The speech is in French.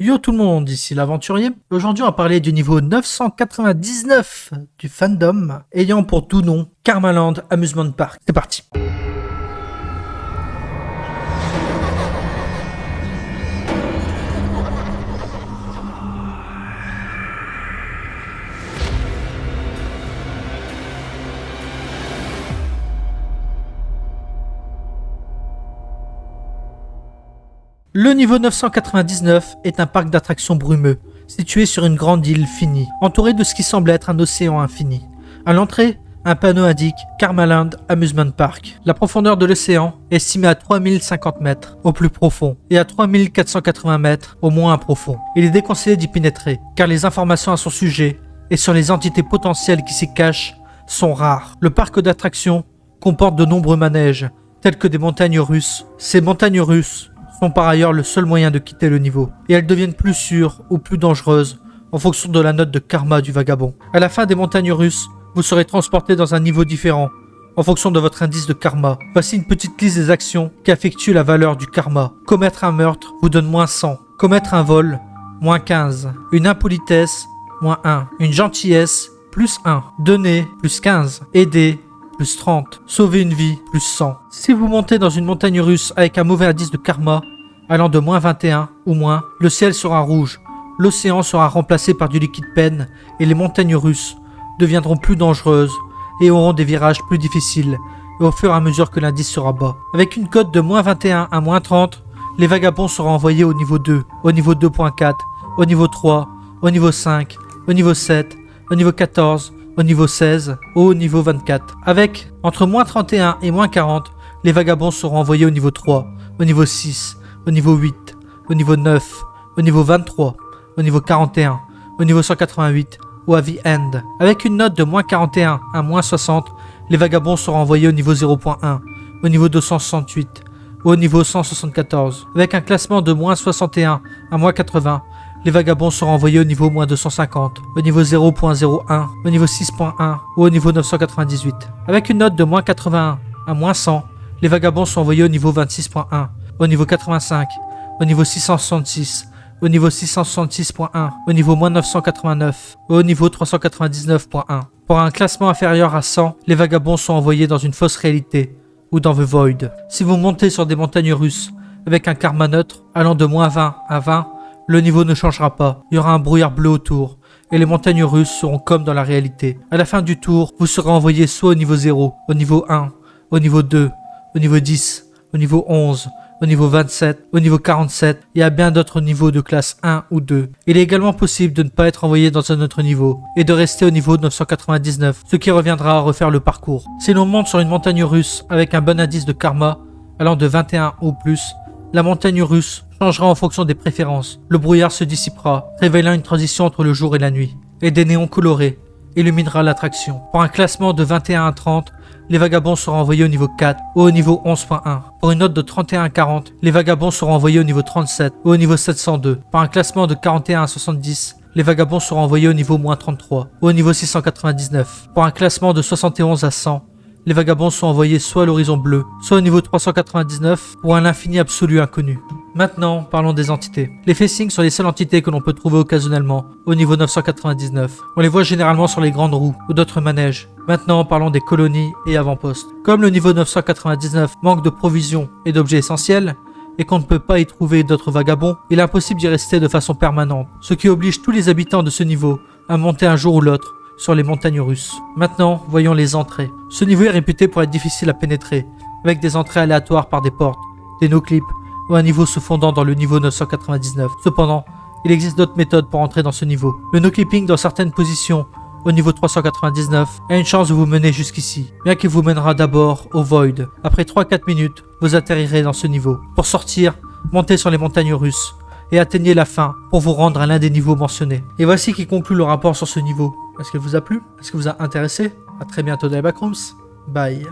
Yo tout le monde, ici l'aventurier. Aujourd'hui on va parler du niveau 999 du fandom, ayant pour tout nom Karmaland Amusement Park. C'est parti. Le niveau 999 est un parc d'attractions brumeux, situé sur une grande île finie, entouré de ce qui semble être un océan infini. À l'entrée, un panneau indique Karmaland Amusement Park. La profondeur de l'océan est estimée à 3050 mètres au plus profond et à 3480 mètres au moins profond. Il est déconseillé d'y pénétrer, car les informations à son sujet et sur les entités potentielles qui s'y cachent sont rares. Le parc d'attractions comporte de nombreux manèges, tels que des montagnes russes. Ces montagnes russes sont par ailleurs le seul moyen de quitter le niveau, et elles deviennent plus sûres ou plus dangereuses en fonction de la note de karma du vagabond. À la fin des montagnes russes, vous serez transporté dans un niveau différent en fonction de votre indice de karma. Voici une petite liste des actions qui affectuent la valeur du karma. Commettre un meurtre vous donne moins 100. Commettre un vol, moins 15. Une impolitesse, moins 1. Une gentillesse, plus 1. Donner, plus 15. Aider, plus 30. Sauver une vie, plus 100. Si vous montez dans une montagne russe avec un mauvais indice de karma, allant de moins 21 ou moins, le ciel sera rouge, l'océan sera remplacé par du liquide peine et les montagnes russes deviendront plus dangereuses et auront des virages plus difficiles et au fur et à mesure que l'indice sera bas. Avec une cote de moins 21 à moins 30, les vagabonds seront envoyés au niveau 2, au niveau 2.4, au niveau 3, au niveau 5, au niveau 7, au niveau 14, au niveau 16, au niveau 24. Avec entre moins 31 et moins 40, les vagabonds seront envoyés au niveau 3, au niveau 6, au niveau 8, au niveau 9, au niveau 23, au niveau 41, au niveau 188 ou à The End. Avec une note de moins 41 à moins 60, les vagabonds seront envoyés au niveau 0.1, au niveau 268 ou au niveau 174. Avec un classement de moins 61 à moins 80, les vagabonds seront envoyés au niveau moins 250, au niveau 0.01, au niveau 6.1 ou au niveau 998. Avec une note de moins 81 à moins 100, les vagabonds sont envoyés au niveau 26.1, au niveau 85, au niveau 666, au niveau 666.1, au niveau moins 989, au niveau 399.1. Pour un classement inférieur à 100, les vagabonds sont envoyés dans une fausse réalité ou dans The Void. Si vous montez sur des montagnes russes avec un karma neutre allant de moins 20 à 20, le niveau ne changera pas. Il y aura un brouillard bleu autour et les montagnes russes seront comme dans la réalité. À la fin du tour, vous serez envoyé soit au niveau 0, au niveau 1, au niveau 2, au niveau 10, au niveau 11, au niveau 27, au niveau 47 et à bien d'autres niveaux de classe 1 ou 2. Il est également possible de ne pas être envoyé dans un autre niveau et de rester au niveau 999, ce qui reviendra à refaire le parcours. Si l'on monte sur une montagne russe avec un bon indice de karma allant de 21 ou plus, la montagne russe changera en fonction des préférences. Le brouillard se dissipera, révélant une transition entre le jour et la nuit, et des néons colorés illuminera l'attraction. Pour un classement de 21 à 30, les vagabonds seront envoyés au niveau 4 ou au niveau 11.1. Pour une note de 31 à 40, les vagabonds seront envoyés au niveau 37 ou au niveau 702. Pour un classement de 41 à 70, les vagabonds seront envoyés au niveau moins 33 ou au niveau 699. Pour un classement de 71 à 100, les vagabonds sont envoyés soit à l'horizon bleu, soit au niveau 399 ou à l'infini absolu inconnu. Maintenant, parlons des entités. Les facings sont les seules entités que l'on peut trouver occasionnellement au niveau 999. On les voit généralement sur les grandes roues ou d'autres manèges. Maintenant, parlons des colonies et avant-postes. Comme le niveau 999 manque de provisions et d'objets essentiels, et qu'on ne peut pas y trouver d'autres vagabonds, il est impossible d'y rester de façon permanente, ce qui oblige tous les habitants de ce niveau à monter un jour ou l'autre sur les montagnes russes. Maintenant, voyons les entrées. Ce niveau est réputé pour être difficile à pénétrer, avec des entrées aléatoires par des portes, des no-clips, ou un niveau se fondant dans le niveau 999. Cependant, il existe d'autres méthodes pour entrer dans ce niveau. Le no-clipping dans certaines positions, au niveau 399, a une chance de vous mener jusqu'ici, bien qu'il vous mènera d'abord au Void. Après 3-4 minutes, vous atterrirez dans ce niveau. Pour sortir, montez sur les montagnes russes, et atteignez la fin pour vous rendre à l'un des niveaux mentionnés. Et voici qui conclut le rapport sur ce niveau. Est-ce qu'il vous a plu? Est-ce qu'il vous a intéressé? A très bientôt dans les Backrooms. Bye.